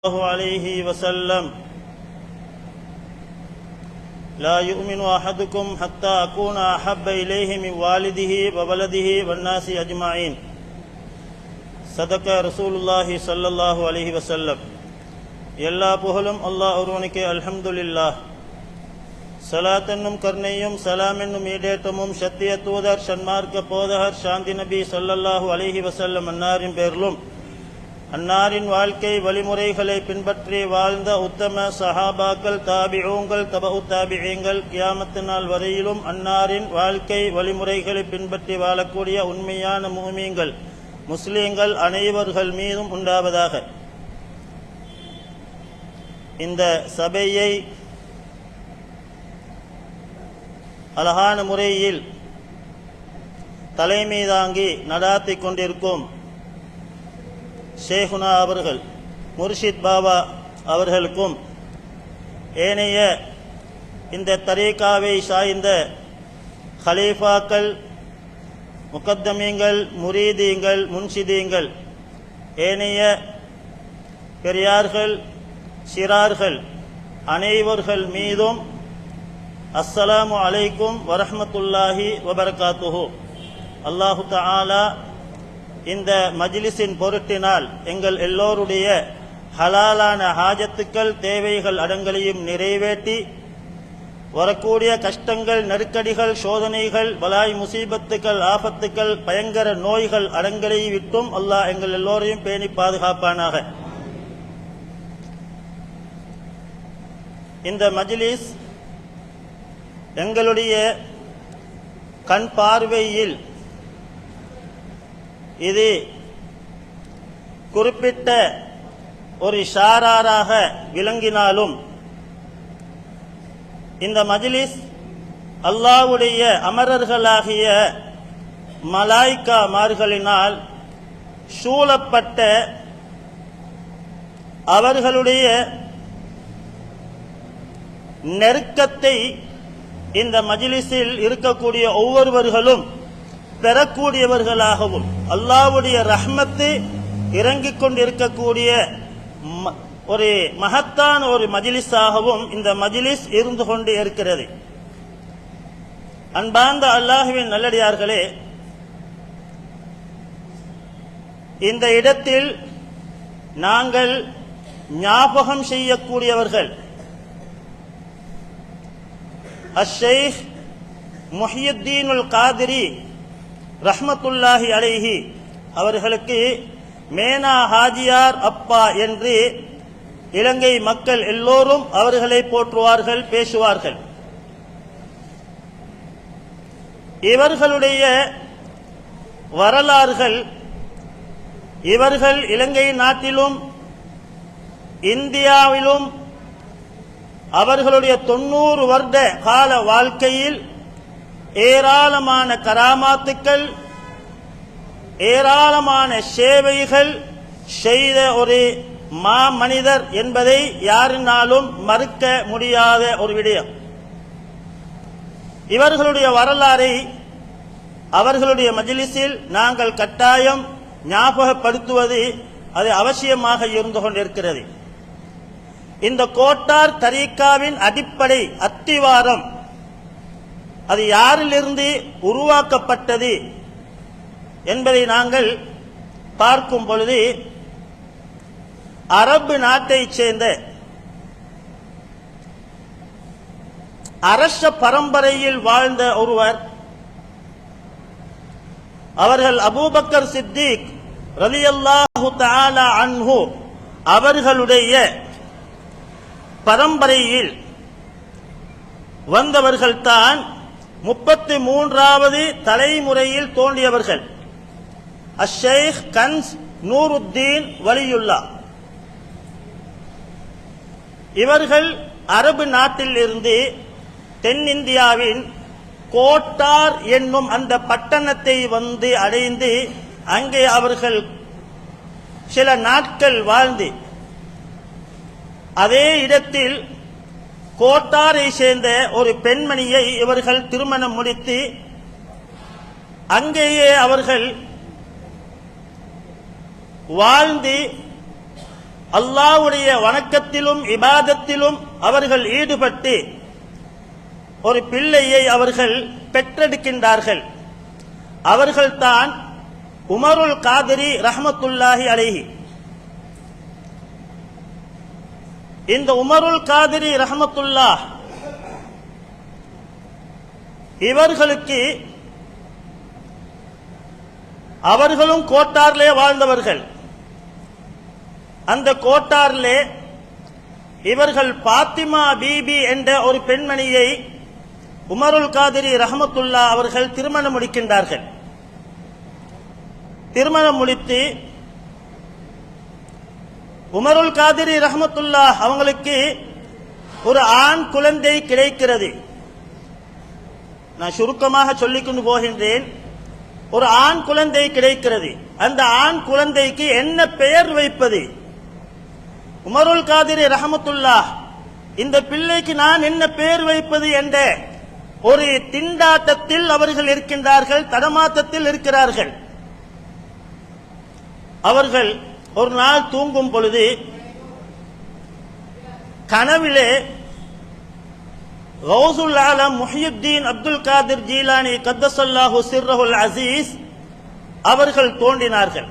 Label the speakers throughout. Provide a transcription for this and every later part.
Speaker 1: الله عليه وسلم لا يؤمن أحدكم حتى أكون أحب إليه من والده وولده والناس أجمعين صدق رسول الله صلى الله عليه وسلم. எல்லா புகழும் அல்லாஹ் ஒருவனுக்கே. அல்ஹம்துலில்லாஹ். சலாத் என்னும் கருணையும் சலாம் என்னும் ஈடேற்றமும் சத்திய தூதர் சன்மார்க்க போதகர் சாந்தி நபி ஸல்லல்லாஹு அலைஹி வஸல்லம் அன்னாரின் பேரிலும் அன்னாரின் வாழ்க்கை வழிமுறைகளை பின்பற்றி வாழ்ந்த உத்தம சஹாபாக்கள், தாபிஊங்கள், தபஉ தாபிஈங்கள், கியாமத்து நாள் வரையிலும் அன்னாரின் வாழ்க்கை வழிமுறைகளை பின்பற்றி வாழக்கூடிய உண்மையான முஃமின்கள் முஸ்லீம்கள் அனைவர்கள் மீதும் உண்டாவதாக. இந்த சபையை அழகான முறையில் தலைமை தாங்கி நடாத்தி கொண்டிருக்கும் ஷேகுனா அவர்கள், முர்ஷித் பாபா அவர்களுக்கும் ஏனைய இந்த தரீகாவை சாய்ந்த ஹலீஃபாக்கள், முகத்தமீங்கள், முரீதீங்கள், முன்ஷிதீங்கள், ஏனைய பெரியார்கள், சிறார்கள் அனைவர்கள் மீதும் அஸ்ஸலாமு அலைக்கும் வரஹ்மத்துல்லாஹி வபரகாத்துஹு. அல்லாஹு தஆலா இந்த மஜ்லிஸின் பொருட்டினால் எங்கள் எல்லோருடைய ஹலாலான ஹாஜத்துக்கள், தேவைகள் அடங்களையும் நிறைவேற்றி வரக்கூடிய கஷ்டங்கள், நெருக்கடிகள், சோதனைகள், பலாய் முசீபத்துக்கள், ஆபத்துக்கள், பயங்கர நோய்கள் அடங்களை விட்டும் அல்லாஹ் எங்கள் எல்லோரையும் பேணி பாதுகாப்பானாக. இந்த மஜ்லிஸ் எங்களுடைய கண் பார்வையில் இது குறிப்பிட்ட ஒரு ஷாராராக விளங்கினாலும் இந்த மஜ்லிஸ் அல்லாஹ்வுடைய அமரர்களாகிய மலாய்க்காமார்களினால் சூழப்பட்ட அவர்களுடைய நெருக்கத்தை இந்த மஜ்லிஸில் இருக்கக்கூடிய ஒவ்வொருவர்களும் பெறக்கூடியவர்களாகவும் அல்லாஹ்வுடைய ரஹ்மத்து இறங்கிக் கொண்டிருக்கக்கூடிய ஒரு மகத்தான ஒரு மஜ்லிஸாகவும் இந்த மஜ்லிஸ் இருந்து கொண்டு இருக்கிறது. அன்பார்ந்த அல்லாஹ்வின் நல்லடியார்களே, இந்த இடத்தில் நாங்கள் ஞாபகம் செய்யக்கூடியவர்கள் அஷேக் முஹியுத்தீனுல் காதிரி ரஹ்மத்துல்லாஹி அலைஹி அவர்களுக்கு மேனா ஹாஜியார் அப்பா என்று இலங்கை மக்கள் எல்லோரும் அவர்களை போற்றுவார்கள், பேசுவார்கள். இவர்களுடைய வரலாறுகள், இவர்கள் இலங்கை நாட்டிலும் இந்தியாவிலும் அவர்களுடைய 90 வருட கால வாழ்க்கையில் ஏராளமான கராமாத்துக்கள், ஏராளமான சேவைகள் செய்த ஒரு மாமனிதர் என்பதை யாரினாலும் மறுக்க முடியாத ஒரு விடயம். இவர்களுடைய வரலாறை அவர்களுடைய மஜ்லிஸில் நாங்கள் கட்டாயம் ஞாபகப்படுத்துவது அது அவசியமாக இருந்து கொண்டிருக்கிறது. இந்த கோட்டார் தரீக்காவின் அடிப்படை அத்திவாரம் அது யாரிலிருந்து உருவாக்கப்பட்டது என்பதை நாங்கள் பார்க்கும் பொழுது அரபு நாட்டைச் சேர்ந்த அரச பரம்பரையில் வாழ்ந்த ஒருவர், அவர்கள் அபூபக்கர் சித்திக் ரலியல்லாஹு தஆலா அன்ஹு அவர்களுடைய பரம்பரையில் வந்தவர்கள்தான் 33வது தலைமுறையில் தோன்றியவர்கள் அஷேக் கன்ஸ் நூருத்தீன் வலியுல்லா. இவர்கள் அரபு நாட்டில் இருந்து தென்னிந்தியாவின் கோட்டார் என்னும் அந்த பட்டணத்தை வந்து அடைந்து அங்கே அவர்கள் சில நாட்கள் வாழ்ந்து அதே இடத்தில் கோட்டாரை சேர்ந்த ஒரு பெண்மணியை இவர்கள் திருமணம் முடித்து அங்கேயே அவர்கள் வாழ்ந்து அல்லாஹ்வுடைய வணக்கத்திலும் இபாதத்திலும் அவர்கள் ஈடுபட்டு ஒரு பிள்ளையை அவர்கள் பெற்றெடுக்கின்றார்கள். அவர்கள்தான் உமருல் காதிரி ரஹ்மத்துல்லாஹி அலைஹி. இந்த உமருல் காதிரி ரஹ்மத்துல்லாஹ் இவர்களுக்கு அவர்களும் கோட்டார்லே வாழ்ந்தவர்கள். அந்த கோட்டார்லே இவர்கள் பாத்திமா பீபி என்ற ஒரு பெண்மணியை உமருல் காதிரி ரஹ்மத்துல்லா அவர்கள் திருமணம் முடிக்கின்றார்கள். திருமணம் முடித்து உமருல் காதிரி ரஹ்மத்துல்லா அவங்களுக்கு ஒரு ஆண் குழந்தை கிடைக்கிறது. நான் சுருக்கமாக சொல்லிக்கொண்டு போகின்றேன். ஒரு ஆண் குழந்தை கிடைக்கிறது. அந்த ஆண் குழந்தைக்கு என்ன பெயர் வைப்பது? உமருல் காதிரி ரஹ்மத்துல்லா இந்த பிள்ளைக்கு நான் என்ன பெயர் வைப்பது என்ற ஒரு திண்டாட்டத்தில் அவர்கள் இருக்கின்றார்கள், தடமாட்டத்தில் இருக்கிறார்கள். அவர்கள் ஒரு நாள் தூங்கும் பொழுது கனவிலே கௌசுல் ஆலம் முஹியுத்தீன் அப்துல் காதிர் ஜீலானி கத்தஸல்லாஹு சிர்ரஹுல் அசீஸ் அவர்கள் தோன்றினார்கள்.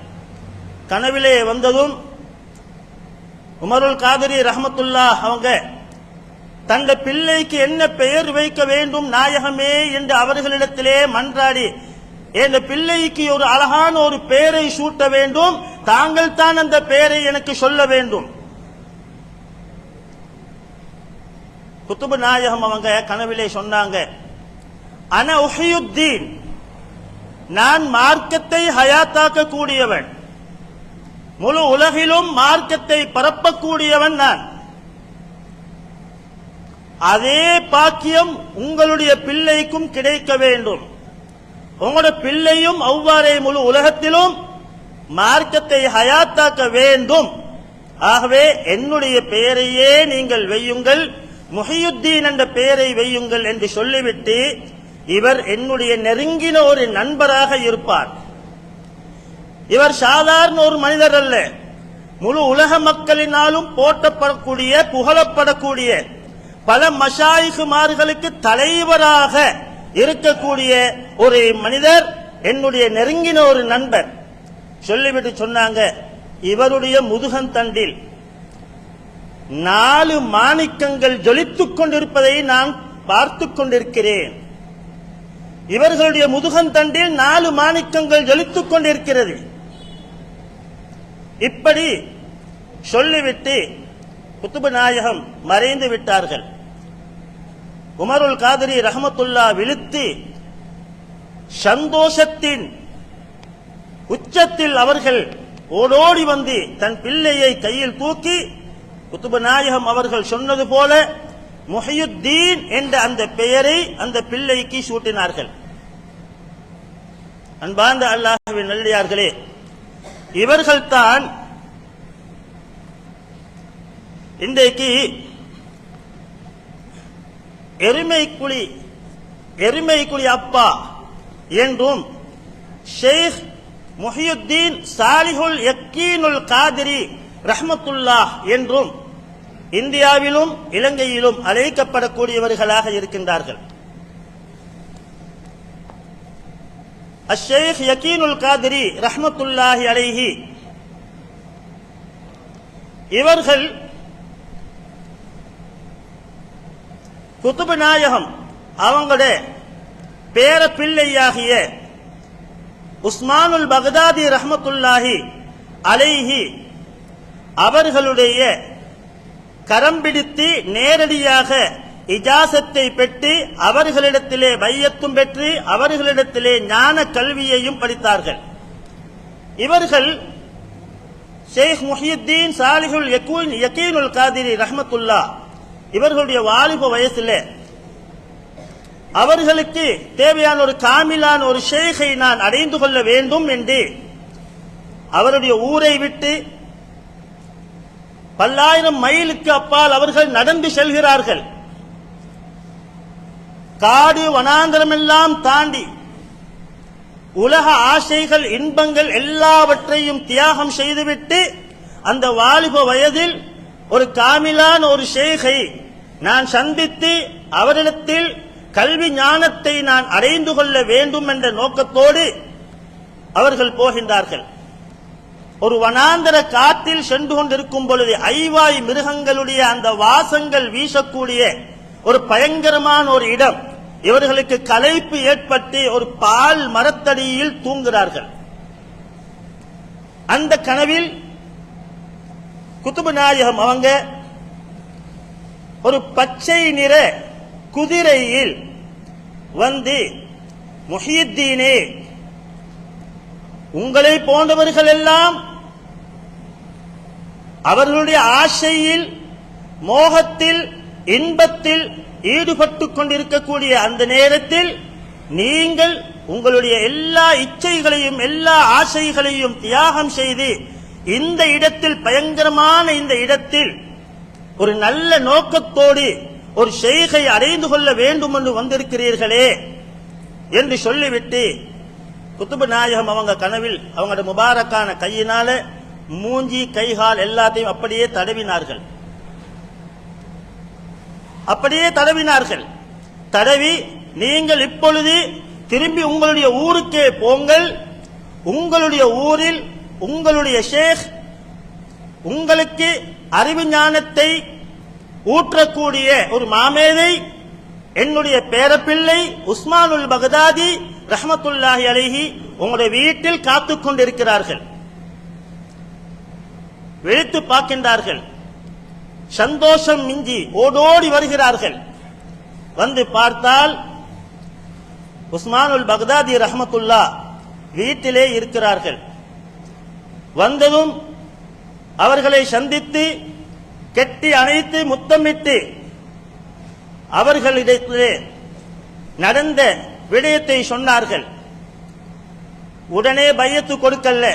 Speaker 1: கனவிலே வந்ததும் உமருல் காதிரி ரஹ்மத்துல்லாஹ் அவங்க தந்த பிள்ளைக்கு என்ன பெயர் வைக்க வேண்டும் நாயகமே என்று அவர்களிடத்திலே மன்றாடி, என் பிள்ளைக்கு ஒரு அழகான ஒரு பெயரை சூட்ட வேண்டும், தாங்கள் தான் அந்த பெயரை எனக்கு சொல்ல வேண்டும். குத்துபு நாயகம் அவங்க கனவிலே சொன்னாங்க, அன உஹியுத்தீன், நான் மார்க்கத்தை ஹயாத்தாக்க கூடியவன், முழு உலகிலும் மார்க்கத்தை பரப்பக்கூடியவன் நான். அதே பாக்கியம் உங்களுடைய பிள்ளைக்கும் கிடைக்க வேண்டும். உங்களோட பிள்ளையும் அவ்வாறே முழு உலகத்திலும் மார்க்கத்தை ஹயாத்தாக்க வேண்டும். ஆகவே என்னுடைய பெயரையே நீங்கள் வையுங்கள், முஹியுத்தீன் என்ற பெயரை வையுங்கள் என்று சொல்லிவிட்டு, இவர் என்னுடைய நெருங்கின ஒரு நண்பராக இருப்பார். இவர் சாதாரண ஒரு மனிதர் அல்ல, முழு உலக மக்களினாலும் போற்றப்படக்கூடிய புகழப்படக்கூடிய பல மஷாயிகுமார்களுக்கு தலைவராக இருக்கக்கூடிய ஒரு மனிதர், என்னுடைய நெருங்கின ஒரு நண்பர். சொல்லிவிட்டு சொன்னாங்க, இவருடைய முதுகந்தண்டில் 4 மாணிக்கங்கள் ஜொலித்துக் கொண்டிருப்பதை நான் பார்த்துக் கொண்டிருக்கிறேன். இவர்களுடைய முதுகந்தண்டில் 4 மாணிக்கங்கள் ஜொலித்துக் கொண்டிருக்கிறது. இப்படி சொல்லிவிட்டு குத்துபு நாயகம் மறைந்து விட்டார்கள். உமருல் காதிரி ரஹ்மத்துல்லா விழித்து சந்தோஷத்தின் உச்சத்தில் அவர்கள் ஓடோடி வந்து தன் பிள்ளையை கையில் தூக்கி குத்துபு நாயகம் அவர்கள் சொன்னது போல முஹியுத்தீன் என்ற அந்த பெயரை அந்த பிள்ளைக்கு சூட்டினார்கள். அன்பார்ந்த அல்லாஹ்வின் நல்லடியார்களே, இவர்கள்தான் இன்றைக்கு எருமைக்குழி அப்பா என்றும் ஷேக் முஹியுத்தீன் சாலிஹுல் யக்கீனுல் காதிரி ரஹ்மத்துல்லாஹ் என்றும் இந்தியாவிலும் இலங்கையிலும் அழைக்கப்படக்கூடியவர்களாக இருக்கின்றார்கள். அஷேக் யக்கீனுல் காதிரி ரஹ்மத்துல்லாஹி அலைஹி இவர்கள் குத்துபு நாயகம் அவங்களுடைய பேர பிள்ளையாகிய உஸ்மானுல் பக்தாதி ரஹ்மத்துல்லாஹி அலைஹி அவர்களுடைய கரம் பிடித்து நேரடியாக இஜாசத்தை பெற்று அவர்களிடத்திலே பையத்தும் பெற்று அவர்களிடத்திலே ஞான கல்வியையும் படித்தார்கள். இவர்கள் ஷேக் முஹியுத்தீன் சாலிஹுல் யக்கீனுல் காதிரி ரஹ்மத்துல்லாஹ் இவர்களுடைய வாலிப வயசிலே அவர்களுக்கு தேவையான ஒரு காமிலான ஒரு ஷேகை நான் அடைந்து கொள்ள வேண்டும் என்று அவருடைய ஊரை விட்டு பல்லாயிரம் மைலுக்கு அப்பால் அவர்கள் நடந்து செல்கிறார்கள். காடு வனாந்தரமெல்லாம் தாண்டி உலக ஆசைகள் இன்பங்கள் எல்லாவற்றையும் தியாகம் செய்துவிட்டு அந்த வாலிப வயதில் ஒரு காமிலான ஒரு ஷேகை நான் சந்தித்து அவரிடத்தில் கல்வி ஞானத்தை நான் அடைந்து கொள்ள வேண்டும் என்ற நோக்கத்தோடு அவர்கள் போகின்றார்கள். ஒரு வனாந்தர காட்டில் சென்று கொண்டிருக்கும் பொழுது ஐவாய் மிருகங்களுடைய அந்த வாசங்கள் வீசக்கூடிய ஒரு பயங்கரமான ஒரு இடம். இவர்களுக்கு களைப்பு ஏற்பட்டு ஒரு பால் மரத்தடியில் தூங்குகிறார்கள். அந்த கனவில் குத்துபு நாயகம் அவங்க ஒரு பச்சை நிற குதிரையில் வந்து, முஹியுத்தீனே, உங்களை போன்றவர்கள் எல்லாம் அவர்களுடைய ஆசையில், மோகத்தில், இன்பத்தில் ஈடுபட்டுக் கொண்டிருக்கக்கூடிய அந்த நேரத்தில் நீங்கள் உங்களுடைய எல்லா இச்சைகளையும் எல்லா ஆசைகளையும் தியாகம் செய்து இந்த இடத்தில், பயங்கரமான இந்த இடத்தில் ஒரு நல்ல நோக்கத்தோடு ஒரு ஷேகை அடைந்து கொள்ள வேண்டும் என்று வந்திருக்கிறீர்களே என்று சொல்லிவிட்டு குத்துபு நாயகம் அவங்க கனவில் அவங்களோட முபாரக்கான கையினால மூஞ்சி, கைகால் எல்லாத்தையும் அப்படியே தடவினார்கள். தடவி, நீங்கள் இப்பொழுது திரும்பி உங்களுடைய ஊருக்கே போங்கள். உங்களுடைய ஊரில் உங்களுடைய ஷேக் உங்களுக்கு அறிவு ஞானத்தை ஊற்றக்கூடிய ஒரு மாமேதை, என்னுடைய பேரப்பிள்ளை உஸ்மானுல் பகதாதி ரஹ்மத்துல்லாஹி அலைஹி உங்களுடைய வீட்டில் காத்துக் கொண்டிருக்கிறார்கள். விழித்து பார்க்கின்றார்கள். சந்தோஷம் மிஞ்சி ஓடோடி வருகிறார்கள். வந்து பார்த்தால் உஸ்மானுல் பகதாதி ரஹ்மத்துல்லா வீட்டிலே இருக்கிறார்கள். வந்ததும் அவர்களை சந்தித்து கெட்டி அணைத்து முத்தமிட்டு அவர்களிடத்திலே நடந்த விடயத்தை சொன்னார்கள். உடனே பையத்து கொடுக்கல.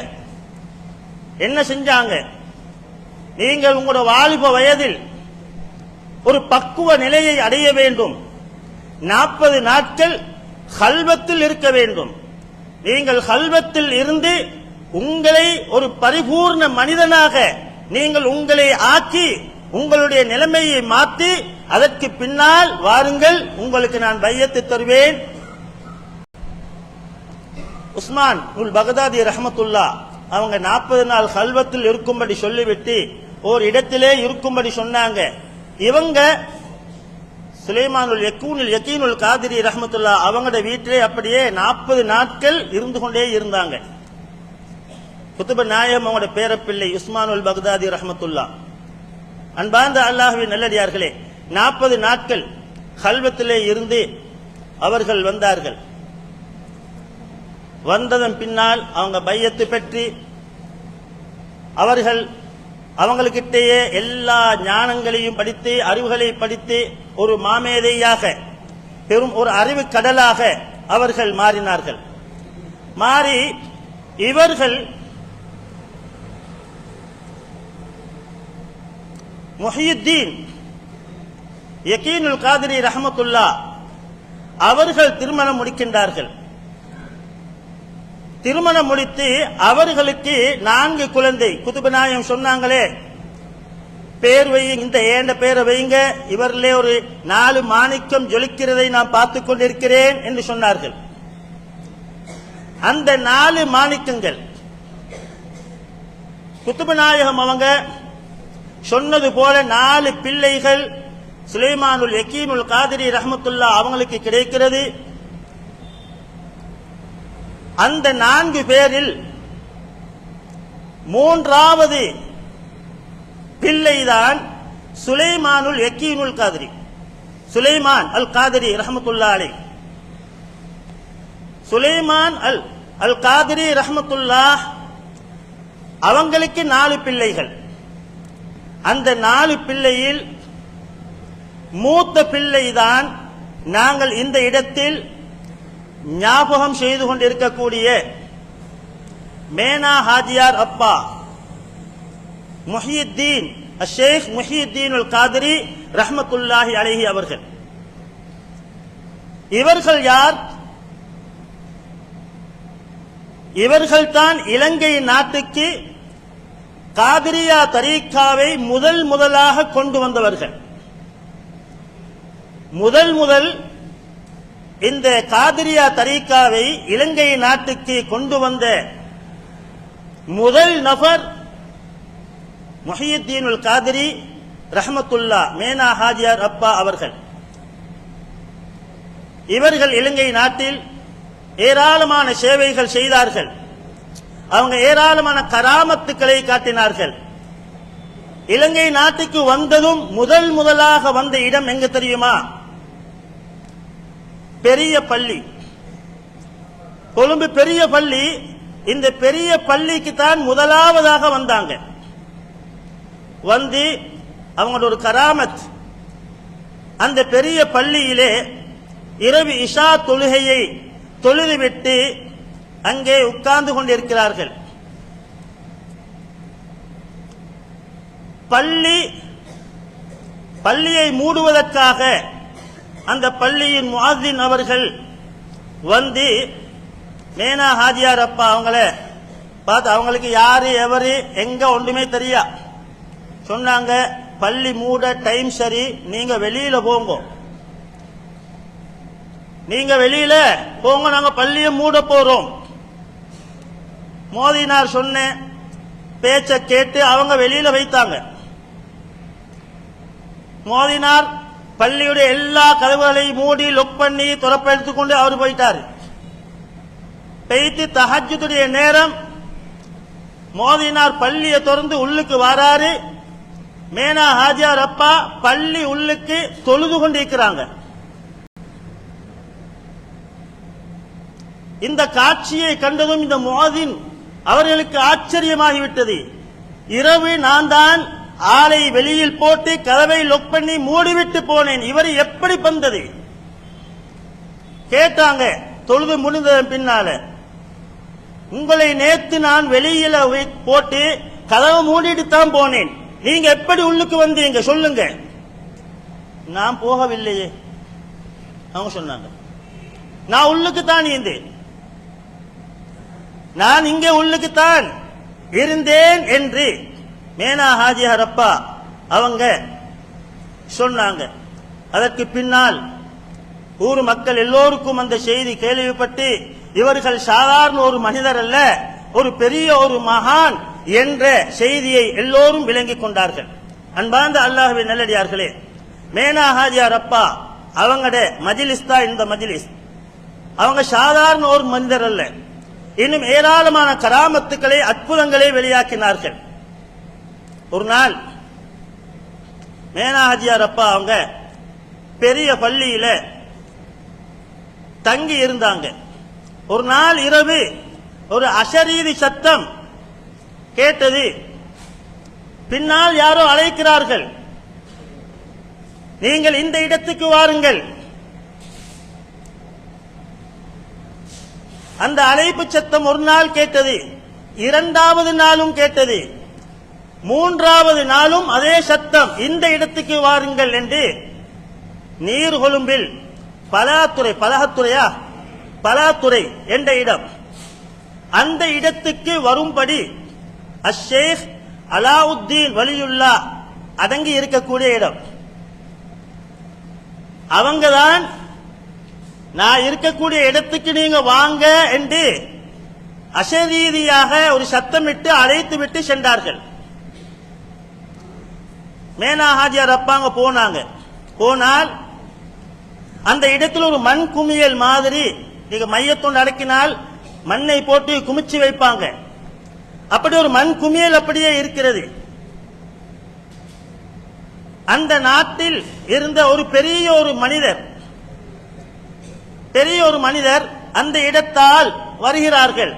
Speaker 1: என்ன செஞ்சாங்க? நீங்கள் உங்களுடைய வாலிப வயதில் ஒரு பக்குவ நிலையை அடைய வேண்டும், 40 நாட்கள் கல்வத்தில் இருக்க வேண்டும். நீங்கள் கல்வத்தில் இருந்து உங்களை ஒரு பரிபூர்ண மனிதனாக நீங்கள் உங்களை ஆக்கி உங்களுடைய நிலைமையை மாற்றி அதற்கு பின்னால் வாருங்கள், உங்களுக்கு நான் பையத்து தருவேன். உஸ்மான் உல் பகதாதி ரஹ்மத்துல்லா அவங்க 40 நாள் கல்வத்தில் இருக்கும்படி சொல்லிவிட்டு ஒரு இடத்திலே இருக்கும்படி சொன்னாங்க. இவங்க சுலைமானுல் யகீனுல் காதிரி ரஹ்மத்துல்லா அவங்களோட வீட்டிலே அப்படியே 40 நாட்கள் இருந்து கொண்டே இருந்தாங்க. குத்துபு நாயகம் அவங்களோட பேரப்பிள்ளை உஸ்மானுல் பகதாதி ரஹ்மத்துல்லா. அன்பார்ந்த அல்லாஹ்வின் நல்லடியார்களே, 40 நாட்கள் கல்வத்திலே இருந்து அவர்கள் வந்தார்கள். வந்ததன் பின்னால் அவங்க பையத்து பெற்று அவர்கள் அவங்களுக்கிட்டேயே எல்லா ஞானங்களையும் படித்து அறிவுகளை படித்து ஒரு மாமேதையாக பெரும் ஒரு அறிவு கடலாக அவர்கள் மாறினார்கள். மாறி இவர்கள் முஹியுத்தீன் யகீனுல் காதிரி ரஹ்மத்துல்லா அவர்கள் திருமணம் முடிக்கின்றார்கள். திருமணம் முடித்து அவர்களுக்கு 4 குழந்தை. குத்துபு நாயகம் சொன்னாங்களே, பேர் வையுங்க, இந்த ஏண்ட பேரை வையுங்க, இவர்களே ஒரு 4 மாணிக்கம் ஜொலிக்கிறதை நான் பார்த்துக் கொண்டிருக்கிறேன் என்று சொன்னார்கள். அந்த 4 மாணிக்கங்கள் குத்துபு நாயகம் அவங்க சொன்னது போல 4 பிள்ளைகள் சுலைமானுல் யகீனுல் காதிரி ரஹ்மத்துல்லா அவங்களுக்கு கிடைக்கிறது. அந்த 4 பேரில் 3வது பிள்ளைதான் சுலைமானுல் யகீனுல் காதிரி, சுலைமான் அல் காதிரி ரஹ்மத்துல்லா அலைஹி. சுலைமான் அல் காதிரி ரஹ்மத்துல்லா அவங்களுக்கு 4 பிள்ளைகள். அந்த 4 பிள்ளையில் மூத்த பிள்ளைதான் நாங்கள் இந்த இடத்தில் ஞாபகம் செய்து கொண்டிருக்கக்கூடிய மேனா ஹாஜியார் அப்பா முஹியுத்தீன் ஷேக் முஹியுத்தீனுல் காதிரி ரஹ்மத்துல்லாஹி அலைஹி அவர்கள். இவர்கள் யார்? இவர்கள்தான் இலங்கை நாட்டுக்கு காதிரியா தரீக்காவை முதலாக கொண்டு வந்தவர்கள். முதல் இந்த காதிரியா தரீக்காவை இலங்கை நாட்டுக்கு கொண்டு வந்த முதல் நபர் முஹியுத்தீனுல் காதிரி ரஹ்மத்துல்லா மேனா ஹாஜியார் அப்பா அவர்கள். இவர்கள் இலங்கை நாட்டில் ஏராளமான சேவைகள் செய்தார்கள். அவங்க ஏராளமான கராமத்துக்களை காட்டினார்கள். இலங்கை நாட்டுக்கு வந்ததும் முதலாக வந்த இடம் எங்க தெரியுமா? பெரிய பள்ளி, கொழும்பு பெரிய பள்ளி. இந்த பெரிய பள்ளிக்கு தான் முதலாவதாக வந்தாங்க. வந்து அவங்களோட ஒரு கராமத், அந்த பெரிய பள்ளியிலே இரவு இஷா தொழுகையை தொழுதுவிட்டு அங்கே உட்கார்ந்து கொண்டிருக்கிறார்கள். பள்ளியை மூடுவதற்காக அந்த பள்ளியின் முஅஸ்ஸின் அவர்கள் வந்து மேனா ஹாஜியார் அப்பா அவங்கள பார்த்து, அவங்களுக்கு யாரு எவரு எங்க ஒன்றுமே தெரியா, சொன்னாங்க பள்ளி மூட டைம் சரி, நீங்க வெளியில போங்க, நீங்க வெளியில போங்க, நாங்க பள்ளியை மூட போறோம். மோதினார் சொன்ன பேச்ச கேட்டு அவங்க வெளியில வைத்தாங்க. மோதினார் பள்ளியுடைய எல்லா கதவுகளையும் மூடி லொக் பண்ணி துறப்ப எடுத்துக்கொண்டு அவர் போயிட்டாரு. பெய்து தஹஜ்ஜுடைய நேரம் மோதினார் பள்ளியை திறந்து உள்ளுக்கு வராரு. மேனா ஹாஜியார் அப்பா பள்ளி உள்ளுக்கு தொழுது கொண்டிருக்கிறாங்க. இந்த காட்சியை கண்டதும் இந்த முஅஸ்ஸின் அவர்களுக்கு ஆச்சரியமாகிவிட்டது. இரவு நான் தான் ஆளை வெளியில் போட்டு கதவை லொக் பண்ணி மூடிவிட்டு போனேன், இவர் எப்படி வந்தது கேட்டாங்க. தொழுது முடிந்ததன் பின்னால, உங்களை நேத்து நான் வெளியில போட்டு கதவை மூடிட்டு தான் போனேன், நீங்க எப்படி உள்ளுக்கு வந்தீங்க சொல்லுங்க. நான் போகவில்லையே, அவங்க சொன்னாங்க. நான் உள்ளுக்கு தான் இருந்தேன், நான் இங்கே உள்ளுக்குத்தான் இருந்தேன் என்று மேனா ஹாஜியார் அப்பா அவங்க சொன்னாங்க. அதற்கு பின்னால் ஊர் மக்கள் எல்லோருக்கும் அந்த செய்தி கேள்விப்பட்டு, இவர்கள் சாதாரண ஒரு மனிதர் அல்ல, ஒரு பெரிய ஒரு மகான் என்ற செய்தியை எல்லோரும் விளங்கிக் கொண்டார்கள். அன்பார்ந்த அல்லாஹ்வின் நல்லடியார்களே, மேனா ஹாஜியார் அப்பா அவங்களோட மஜ்லிஸ் தான் இந்த மஜ்லிஸ். அவங்க சாதாரண ஒரு மனிதர் அல்ல, இன்னும் ஏராளமான கராமத்துக்களை அற்புதங்களை வெளியாக்கினார்கள். ஒரு நாள் மேனா ஹாஜியார் அப்பா அவங்க பெரிய பள்ளியில தங்கி இருந்தாங்க. ஒரு நாள் இரவு ஒரு அஷரீதி சத்தம் கேட்டது. பின்னால் யாரோ அழைக்கிறார்கள், நீங்கள் இந்த இடத்துக்கு வாருங்கள். அந்த அழைப்பு சத்தம் ஒரு நாள் கேட்டது, இரண்டாவது நாளும் கேட்டது, மூன்றாவது நாளும் அதே சத்தம், இந்த இடத்துக்கு வாருங்கள் என்று. நீர்கொழும்பில் பலாத்துறை என்ற இடம், அந்த இடத்துக்கு வரும்படி அஷேக் அலாவுத்தீன் வலியுல்லா அடங்கி இருக்கக்கூடிய இடம். அவங்கதான் நான் இருக்கக்கூடிய இடத்துக்கு நீங்க வாங்க என்று அசரீதியாக ஒரு சத்தமிட்டு அழைத்து விட்டு சென்றார்கள். மேனா ஹாஜியார் அப்பாங்க போனாங்க. போனால் அந்த இடத்தில் ஒரு மண் குமியல் மாதிரி, நீங்க மையத்தொண்டு அடக்கினால் மண்ணை போட்டு குமிச்சு வைப்பாங்க, அப்படி ஒரு மண் குமியல் அப்படியே இருக்கிறது. அந்த நாட்டில் இருந்த ஒரு பெரிய ஒரு மனிதர் அந்த இடத்தால் வருகிறார்கள்.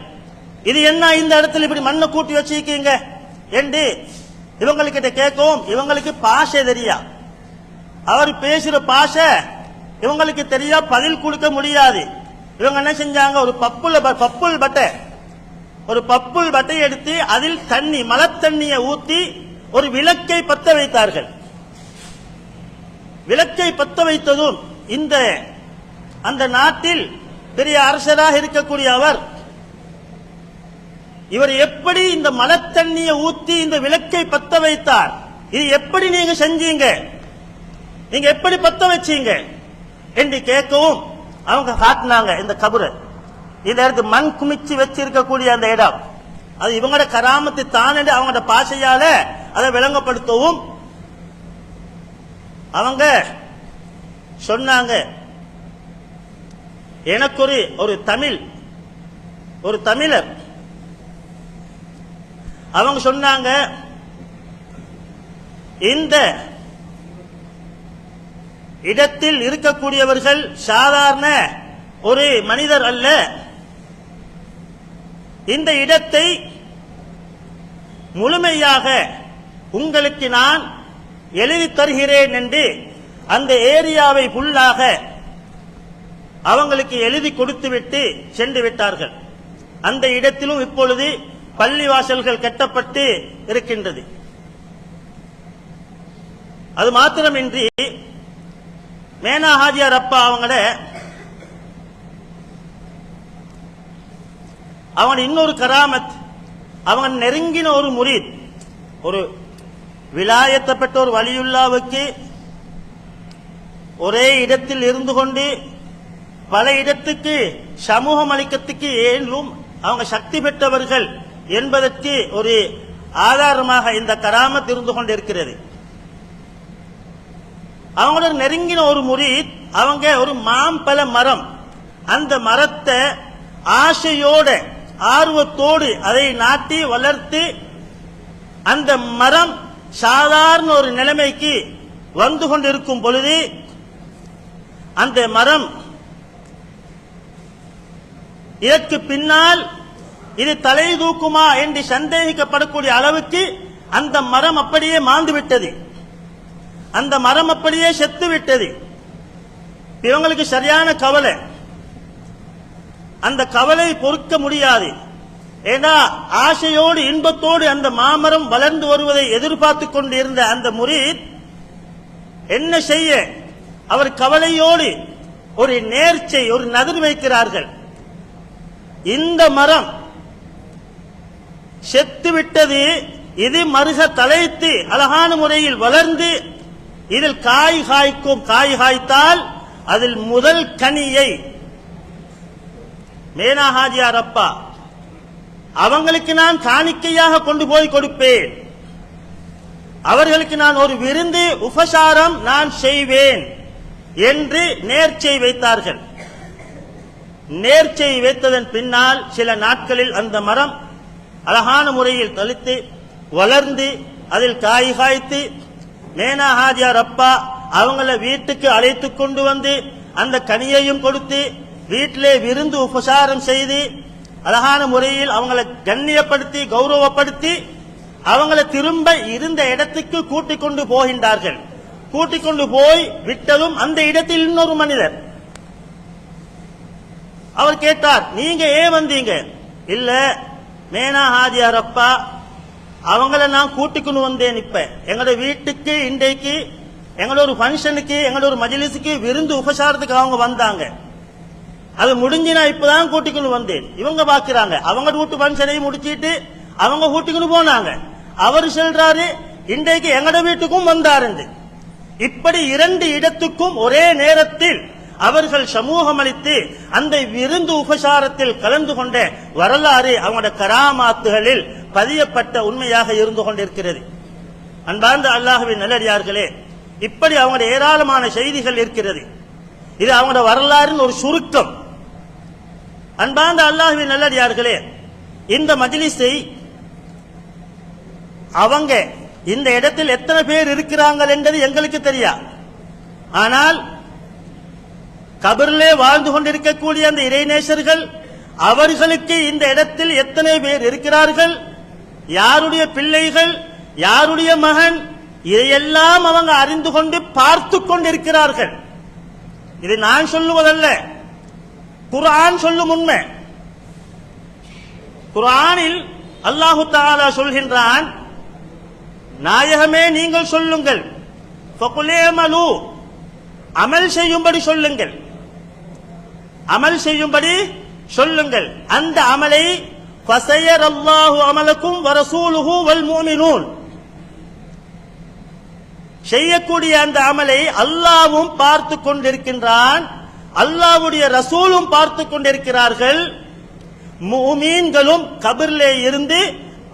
Speaker 1: இது என்ன, இந்த இடத்துல இப்படி மண்ணை கூட்டி வச்சிருக்கீங்க என்று இவங்ககிட்ட கேட்கவும், இவங்களுக்கு பாஷை தெரியா, அவர் பேசுற பாஷை இவங்களுக்கு தெரியா, பதில் கொடுக்க முடியாது. இவங்க என்ன செஞ்சாங்க, ஒரு பப்புல் பட்டை எடுத்து அதில் தண்ணி, மழை தண்ணியை ஊத்தி ஒரு விளக்கை பத்த வைத்தார்கள். விளக்கை பத்த வைத்ததும் அந்த நாட்டில் பெரிய அரசராக இருக்கக்கூடிய அவர் இவர் எப்படி இந்த மலத்தண்ணியை ஊத்தி இந்த விளக்கை பத்த வைத்தார்? இது எப்படி நீங்க செஞ்சீங்க? நீங்க எப்படி பத்த வச்சீங்க என்று கேட்கவும் அவங்க காட்டினாங்க இந்த கபரை. இந்த இடத்து மண் குமிச்சு வச்சிருக்கக்கூடிய அந்த இடம் அது இவங்களோட கராமத்து தான் என்று அவங்களோட பாஷையால அதை விளங்கப்படுத்தவும் அவங்க சொன்னாங்க. எனக்கு ஒரு தமிழர் அவங்க சொன்னாங்க, இந்த இடத்தில் இருக்கக்கூடியவர்கள் சாதாரண ஒரு மனிதர் அல்ல. இந்த இடத்தை முழுமையாக உங்களுக்கு நான் எழுதி தருகிறேன் என்று அந்த ஏரியாவை ஃபுல்லாக அவங்களுக்கு எழுதி கொடுத்துவிட்டு சென்று விட்டார்கள். அந்த இடத்திலும் இப்பொழுது பள்ளிவாசல்கள் கட்டப்பட்டு இருக்கின்றது. அது மாத்திரமின்றி மேனா ஹாஜியார் அப்பா அவங்க இன்னொரு கராமத், அவங்க நெருங்கின ஒரு முரீத், ஒரு விலாயத்தை பெற்ற ஒரு வலியுல்லாவுக்கு ஒரே இடத்தில் இருந்து கொண்டு பல இடத்துக்கு சமூகம் அளிக்கத்துக்கு ஏழும் அவங்க சக்தி பெற்றவர்கள் என்பதற்கு ஒரு ஆதாரமாக இந்த கராமத் இருந்து கொண்டிருக்கிறது. அவங்களோட நெருங்கின ஒரு முரீத், அவங்க ஒரு மாம்பழ மரம், அந்த மரத்தை ஆசையோட ஆர்வத்தோடு அதை நாட்டி வளர்த்து அந்த மரம் சாதாரண ஒரு நிலைமைக்கு வந்து கொண்டிருக்கும் பொழுது அந்த மரம் இதற்கு பின்னால் இது தலை தூக்குமா என்று சந்தேகிக்கப்படக்கூடிய அளவுக்கு அந்த மரம் அப்படியே மாண்டு விட்டது. அந்த மரம் அப்படியே செத்து விட்டது. இவங்களுக்கு சரியான கவலை. அந்த கவலை பொறுக்க முடியாது. ஏன்னா ஆசையோடு இன்பத்தோடு அந்த மாமரம் வளர்ந்து வருவதை எதிர்பார்த்து கொண்டிருந்த அந்த முரீத் என்ன செய்ய, அவர் கவலையோடு ஒரு நேர்ச்சை, ஒரு நதிர் வைக்கிறார்கள். இந்த மரம் செத்து விட்டது, இது மருக தலைத்து அழகான முறையில் வளர்ந்து இதில் காய் காய்க்கும். காய் காய்த்தால் அதில் முதல் கனியை மேனா ஹாஜியார் அப்பா அவங்களுக்கு நான் காணிக்கையாக கொண்டு போய் கொடுப்பேன், அவர்களுக்கு நான் ஒரு விருந்து உபசாரம் நான் செய்வேன் என்று நேர்ச்சை வைத்தார்கள். நேர்ச்சை வைத்ததன் பின்னால் சில நாட்களில் அந்த மரம் அழகான முறையில் தளித்து வளர்ந்து அதில் காய் காய்த்து மேனா ஹாஜியார் அப்பா அவங்கள வீட்டுக்கு அழைத்து கொண்டு வந்து அந்த கனியையும் கொடுத்து வீட்டிலே விருந்து உபசாரம் செய்து அழகான முறையில் அவங்களை கண்ணியப்படுத்தி கௌரவப்படுத்தி அவங்களை திரும்ப இருந்த இடத்துக்கு கூட்டிக் கொண்டு போகின்றார்கள். கூட்டிக் கொண்டு போய் விட்டதும் அந்த இடத்தில் இன்னொரு மனிதர் அவர் கேட்டார், நீங்க ஏன் வந்தீங்க? இல்ல, மேனா ஹாஜியார் அப்பா அவங்கள நான் கூட்டிக்கொண்டு வந்தேன். இப்ப எங்களோட வீட்டுக்கு இன்றைக்கு எங்களோட ஒரு ஃபங்க்ஷனுக்கு எங்களோட ஒரு மஜ்லிஸுக்கு விருந்து உபசாரத்துக்கு அவங்க வந்தாங்க. அது முடிஞ்சு நான் இப்பதான் கூட்டிக்கொண்டு வந்தேன். இவங்க பாக்குறாங்க அவங்க வீட்டு ஃபங்க்ஷனையும் முடிச்சிட்டு அவங்க கூட்டிக்கொண்டு போனாங்க. அவர் சொல்றாரு இன்றைக்கு எங்கட வீட்டுக்கும் வந்தாரு. இப்படி இரண்டு இடத்துக்கும் ஒரே நேரத்தில் அவர்கள் சமூகம் அளித்து அந்த விருந்து உபசாரத்தில் கலந்து கொண்ட வரலாறு அவங்களோட கராமாத்துகளில் பதியப்பட்ட உண்மையாக இருந்து கொண்டிருக்கிறது. அன்பார்ந்த அல்லாஹ்வின் நல்லடியார்களே, இப்படி அவங்களோட ஏராளமான செய்திகள் இருக்கிறது. இது அவங்களோட வரலாறின் ஒரு சுருக்கம். அன்பார்ந்த அல்லாஹ்வின் நல்லடியார்களே, இந்த மஜ்லிஸை அவங்க இந்த இடத்தில் எத்தனை பேர் இருக்கிறார்கள் என்பது எங்களுக்கு தெரியாது. ஆனால் கபரிலே வாழ்ந்து கொண்டிருக்கக்கூடிய அந்த இறைநேசர்கள் அவர்களுக்கு இந்த இடத்தில் எத்தனை பேர் இருக்கிறார்கள், யாருடைய பிள்ளைகள், யாருடைய மகன், இதையெல்லாம் அவங்க அறிந்து கொண்டு பார்த்து கொண்டிருக்கிறார்கள். இது நான் சொல்லுவதல்ல, குர்ஆன் சொல்லும் உண்மை. குர்ஆனில் அல்லாஹு தஆலா சொல்கின்றான், நாயகமே நீங்கள் சொல்லுங்கள், ஃபகுலேமலு அமல் செய்யும்படி சொல்லுங்கள், அமல் செய்யும்படி சொல்லுங்கள். அந்த அமலை ஃபஸயரல்லாஹு அமலக்கும் வரசூலுஹு வல் முஃமினூன். செய்யக்கூடிய அந்த அமலை அல்லாஹ்வும் பார்த்து கொண்டிருக்கின்றான், அல்லாஹ்வுடைய ரசூலும் பார்த்து கொண்டிருக்கிறார்கள், முஃமின்களும் கபரிலே இருந்து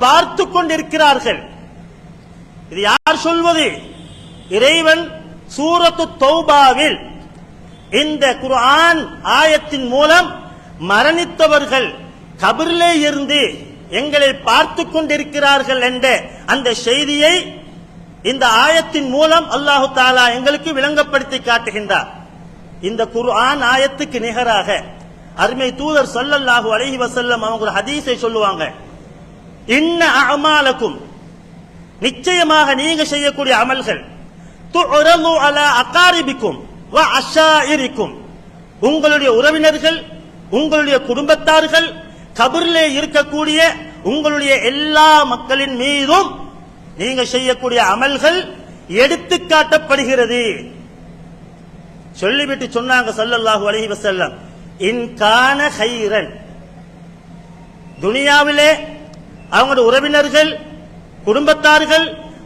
Speaker 1: பார்த்து கொண்டிருக்கிறார்கள். இது யார் சொல்வது? இறைவன் சூரத்து தௌபாவில் இந்த குர்ஆன் ஆயத்தின் மூலம் மரணித்தவர்கள் கபரிலே இருந்து எங்களை பார்த்து கொண்டிருக்கிறார்கள் என்ற அந்த செய்தியை இந்த ஆயத்தின் மூலம் அல்லாஹு தஆலா எங்களுக்கு விளங்கப்படுத்தி காட்டுகின்றார். இந்த குர்ஆன் ஆயத்துக்கு நிகராக அருமை தூதர் ஸல்லல்லாஹு அலைஹி வஸல்லம் அவங்க ஒரு ஹதீஸை சொல்லுவாங்க. இன்ன அஅமாலக்கும், நிச்சயமாக நீங்க செய்யக்கூடிய அமல்கள், துஅரது அலா அகாரிபிக்கும் வ அஷாயிரிக்கும், உங்களுடைய உறவினர்கள், உங்களுடைய குடும்பத்தார்கள், கபரிலே இருக்கக்கூடிய உங்களுடைய எல்லா மக்களின் மீதும் நீங்க செய்யக்கூடிய அமல்கள் எடுத்து காட்டப்படுகிறது. சொல்லிவிட்டு சொன்னாங்க ஸல்லல்லாஹு அலைஹி வஸல்லம், இன் கான கைரன், துனியாவிலே அவங்களுடைய உறவினர்கள், குடும்பத்தார்கள்,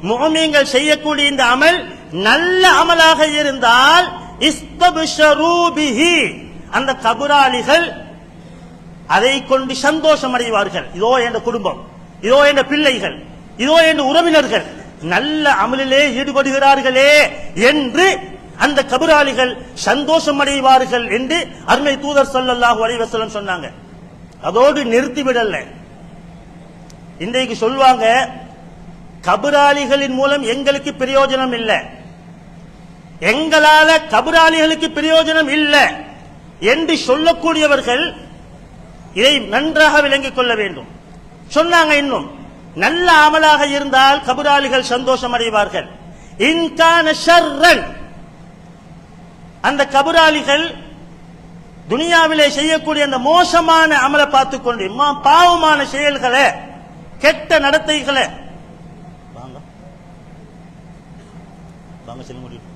Speaker 1: முஃமின்கள் செய்யக்கூடிய இந்த அமல் நல்ல அமலாக இருந்தால் இஸ்தப்ஷரு பிஹி, அந்த கபராளிகள் அதை கொண்டு சந்தோஷம் அடைவார்கள். இதோ என்ற குடும்பம், இதோ என்ற பிள்ளைகள், இதோ என்ற உறவினர்கள் நல்ல அமலிலே ஈடுபடுகிறார்களே என்று அந்த கபராளிகள் சந்தோஷம் அடைவார்கள் என்று அருமை தூதர் ஸல்லல்லாஹு அலைஹி வஸல்லம் சொன்னாங்க. அதோடு நிறுத்திவிடல. இன்றைக்கு சொல்வாங்க, கபராளிகளின் மூலம் எங்களுக்கு பிரயோஜனம் இல்லை, எங்களால கபராளிகளுக்கு பிரயோஜனம் இல்லை என்று சொல்லக்கூடியவர்கள் இதை நன்றாக விளங்கிக் கொள்ள வேண்டும். சொன்னாங்க, இன்னும் நல்ல அமலாக இருந்தால் கபராளிகள் சந்தோஷம் அடைவார்கள். இன்கான ஷர்ரன், அந்த கபராளிகள் துனியாவிலே செய்யக்கூடிய அந்த மோசமான அமலை பார்த்துக்கொண்டு, பாவமான செயல்களை, கெட்ட நடத்தைகளை, வாங்க வாங்க செல்ல முடியும்,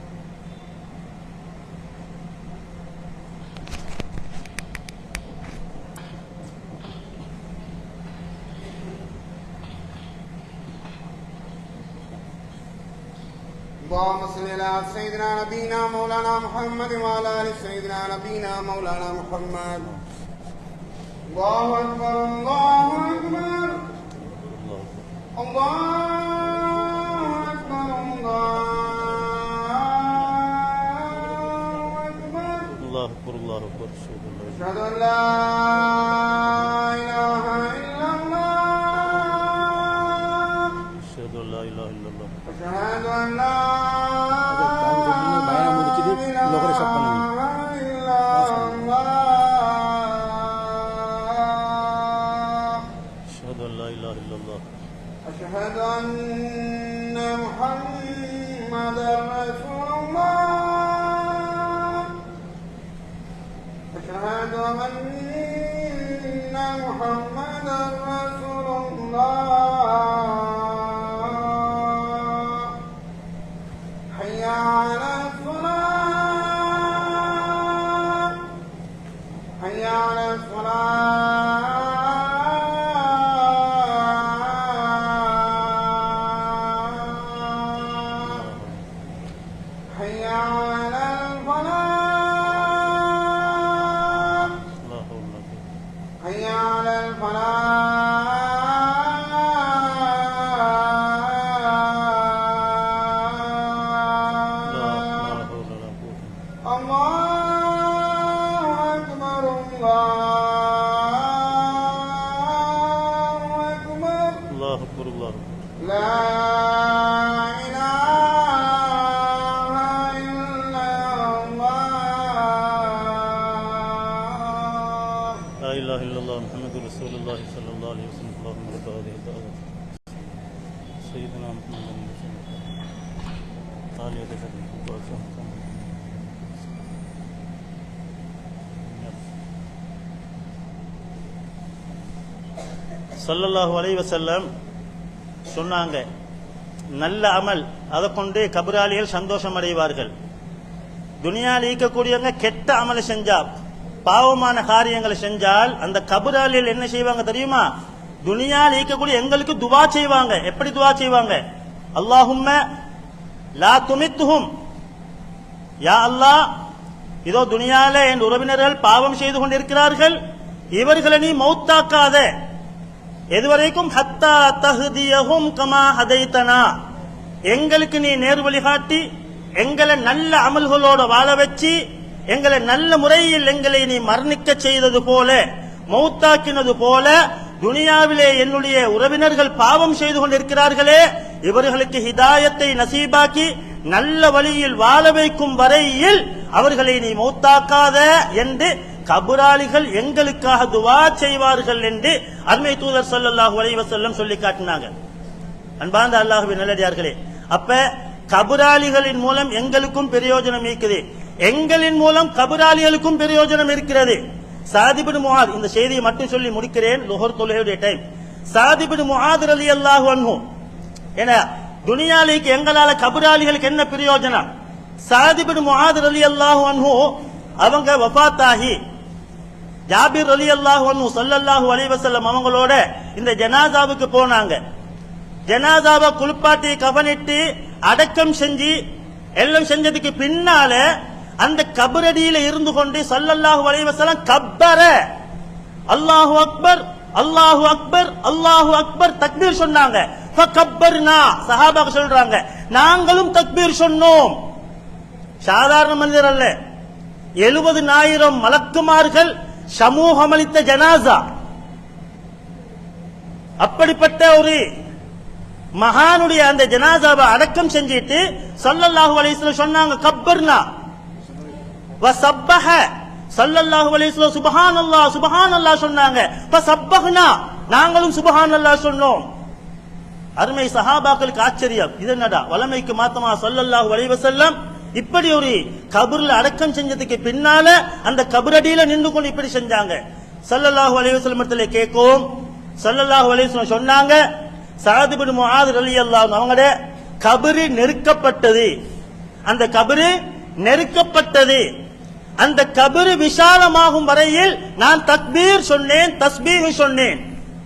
Speaker 2: اللهم صل على سيدنا نبينا مولانا محمد وعلى ال سيدنا نبينا مولانا محمد. الله اكبر الله اكبر الله اكبر
Speaker 1: الله اكبر الله اكبر.
Speaker 2: اشهد ان لا اله الا الله
Speaker 1: اشهد ان لا اله الا الله
Speaker 2: اشهد ان لا أشهد أن محمدا رسول الله أشهد أن محمدا رسول الله. حي على الصلاة حي على الصلاة
Speaker 1: ஸல்லல்லாஹு அலைஹி வஸல்லம் சொன்னாங்க, நல்ல அமல் அதை கொண்டு கபராளிகள் சந்தோஷம் அடைவார்கள். துனியாவில் ஈக்கக்கூடியவங்க கெட்ட அமலை செஞ்சா, பாவமான காரியங்களை செஞ்சால் அந்த கபராளிகள் என்ன செய்வாங்க தெரியுமா? துனியால இருக்கக்கூடிய எங்களுக்கு துவா செய்வாங்க. எப்படி துவா செய்வாங்க? அல்லாஹும்ம லா துமித்துஹும், யா அல்லாஹ், இதோ துனியால என் உறவினர்கள் பாவம் செய்து கொண்டிருக்கிறார்கள், இவர்களை நீ மௌத்தாக்காத. எதுவரைக்கும்? ஹத்தா தஹ்தியஹும் கமா ஹதைதனா, எங்களுக்கு நீ நேர் வழிகாட்டி எங்களை நல்ல அமல்களோட வாழ வச்சு எங்களை நல்ல முறையில் எங்களை நீ மரணிக்க செய்தது போல, மௌத்தாக்கினது போல, துனியாவிலே என்னுடைய உறவினர்கள் பாவம் செய்து கொண்டிருக்கிறார்களே, இவர்களுக்கு ஹிதாயத்தை நசீபாக்கி நல்ல வழியில் வாழ வைக்கும் வரையில் அவர்களை நீ மௌத்தாக்காத என்று கபராளிகள் எங்களுக்காக துவா செய்வார்கள் என்று அருமை தூதர் ஸல்லல்லாஹு அலைஹி வஸல்லம் சொல்லி காட்டினாங்க. அன்பார்ந்த அல்லாஹ்வின் நல்லடியார்களே, அப்ப கபராளிகளின் மூலம் எங்களுக்கும் பிரயோஜனம் இருக்குது, எங்களின் மூலம் கபராளிகளுக்கும் பிரயோஜனம் இருக்கிறது. சாத் இப்னு முஆத், இந்த செய்தியை மட்டும் சொல்லி முடிக்கிறேன், லுஹர் தொழுகையுடைய டைம். சாத் இப்னு முஆத் ரலியல்லாஹு அன்ஹு, ஏன்னா துனியாலிக்கு எங்களால கபராளிகளுக்கு என்ன பிரயோஜனம்? சாத் இப்னு முஆத் ரலியல்லாஹு அன்ஹு அவங்க வஃபாத்தாகி ஜாபிர் ரலியல்லாஹு அன்ஹு ஸல்லல்லாஹு அலைஹி வஸல்லம் அவங்களோட இந்த ஜனாசாவுக்கு போனாங்க. ஜனாசாவை குளிப்பாட்டி கஃனிட்டு அடக்கம் செஞ்சு எல்லாம் செஞ்சதுக்கு பின்னால அந்த கபரடியில இருந்து கொண்டு ஸல்லல்லாஹு அலைஹி வஸல்லம் கப்பர, அல்லாஹு அக்பர் அல்லாஹு அக்பர் அல்லாஹு அக்பர் தக்பீர் சொன்னாங்க. ஃபகப்பர்னா, சஹாபாக்கள் சொல்றாங்க, நாங்களும் தக்பீர் சொன்னோம். சாதாரண மனிதர் அல்ல, 70,000 மலக்குமார்கள் சமூகமளித்த ஜனாசா. அப்படிப்பட்ட ஒரு மகானுடைய அந்த ஜனாசாவை அடக்கம் செஞ்சிட்டு ஸல்லல்லாஹு அலைஹி வஸல்லம் சொன்னாங்க கப்பர்னா வஸப்பஹ, ஸல்லல்லாஹு அலைஹி வஸல்லம் சுப்ஹானல்லாஹ் சுப்ஹானல்லாஹ் சொன்னாங்க. ஃபஸப்பஹ்னா, நாங்களும் சுப்ஹானல்லாஹ் சொன்னோம். அருமை சஹாபாக்களுக்கு ஆச்சரியம், இது என்னடா வலமைக்கு மாத்தமா ஸல்லல்லாஹு அலைஹி வஸல்லம் இப்படி ஒரு கபர்ல அடக்கம் செஞ்சதுக்கு பின்னால அந்த கபரடியில நின்று கொண்டு இப்படி செஞ்சாங்க. ஸல்லல்லாஹு அலைஹி வஸல்லம் இடத்துல கேட்கும், ஸல்லல்லாஹு அலைஹி வஸல்லம் சொன்னாங்க, சாத் இப்னு முஆத் ரலியல்லாஹு அன்ஹு அவங்களோட கபரு நெருக்கப்பட்டது, அந்த கபரு நெருக்கப்பட்டது, அந்த கபரு விசாலமாகும் வரையில் நான் தக்பீர் சொன்னேன், தஸ்பீஹ் சொன்னேன்.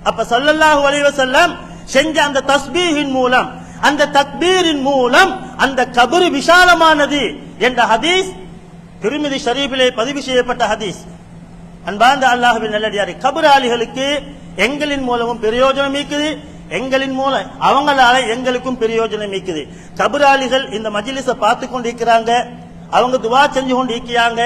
Speaker 1: அப்ப ஸல்லல்லாஹு அலைஹி வஸல்லம் செஞ்ச அந்த தஸ்பீஹின் மூலம், அந்த தக்பீரின் மூலம் அந்த கபரு விசாலமானது என்ற ஹதீஸ் திருமிதி ஷரீஃபிலே பதிவு செய்யப்பட்ட ஹதீஸ். அன்பார்ந்த அல்லாஹ்வின் நல்லடியாரே, கபராளிகளுக்கு எங்களின் மூலமும் பிரயோஜனம் இருக்குது, எங்களின் மூலம் அவங்களால எங்களுக்கும் பிரயோஜனம் இருக்குது. கபராளிகள் இந்த மஜ்லிஸை பார்த்து கொண்டு இருக்கிறாங்க, அவங்க துவா செஞ்சு கொண்டு இருக்கிறாங்க.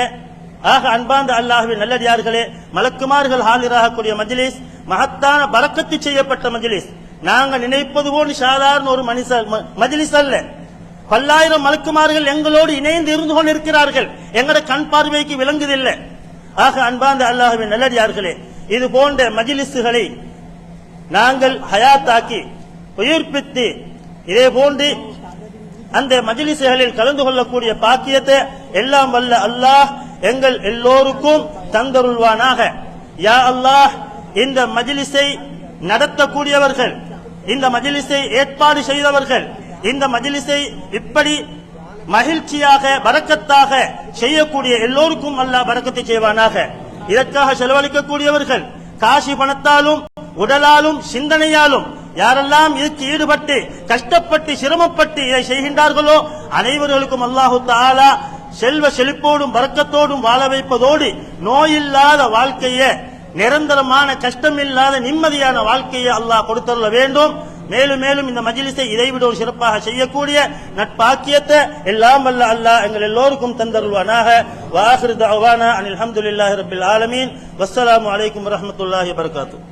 Speaker 1: ஆக அன்பார்ந்த அல்லாஹ்வின் நல்லடியார்களே, மலக்குமார்கள் ஹாலிராகக்கூடிய மஜ்லிஸ் மகத்தான பரக்கத்து செய்யப்பட்ட மஜ்லிஸ். நாங்க நினைப்பது போல் சாதாரண ஒரு மஜ்லிஸ் அல்ல. பல்லாயிரம் மலக்குமார்கள் எங்களோடு இணைந்து இருந்து கொண்டு இருக்கிறார்கள், எங்கட கண் பார்வைக்கு விளங்குதில்லை. ஆக அன்பார்ந்த அல்லாஹ்வின் நல்லடியார்களே, இது போன்ற மஜ்லிஸ்களை நாங்கள் ஹயாத்தாக்கி உயிர்ப்பித்து இதே போன்று அந்த மஜ்லிஸ்களில் கலந்து கொள்ளக்கூடிய பாக்கியத்தை எல்லாம் வல்ல அல்லாஹ் எங்கள் எல்லோருக்கும் தந்தருள்வானாக. யா அல்லாஹ், இந்த மஜ்லிஸை நடத்தக்கூடியவர்கள், இந்த மஜ்லிஸை ஏற்பாடு செய்தவர்கள், இந்த மஜ்லிஸை இப்படி மகிழ்ச்சியாக பரக்கத்தாக செய்யக்கூடிய எல்லோருக்கும் அல்லாஹ் பரக்கத்தை செய்வானாக. இதற்காக செலவழிக்கக்கூடியவர்கள் காசி பணத்தாலும் உடலாலும் சிந்தனையாலும் யாரெல்லாம் இதுக்கு ஈடுபட்டு கஷ்டப்பட்டு சிரமப்பட்டு இதை செய்கின்றார்களோ அனைவர்களுக்கும் அல்லாஹு தஆலா செல்வ செழிப்போடும் பரக்கத்தோடும் வாழ வைப்பதோடு நோயில்லாத வாழ்க்கையை, நிரந்தரமான கஷ்டமில்லாத நிம்மதியான வாழ்க்கையை அல்லாஹ் கொடுத்தருள வேண்டும். மேலும் மேலும் இந்த மஜ்லிஸை இதைவிட ஒரு சிறப்பாக செய்யக்கூடிய நட்பாக்கியத்தை எல்லாம் வல்ல அல்லாஹ் எங்கள் எல்லோருக்கும் தந்தருள்வானாக. வ ஆகிரு தஅவானா அனில் ஹம்துலில்லாஹி ரப்பில் ஆலமீன். வஸ்ஸலாமு அலைக்கும் வரஹ்மத்துல்லாஹி வபரகாத்துஹு.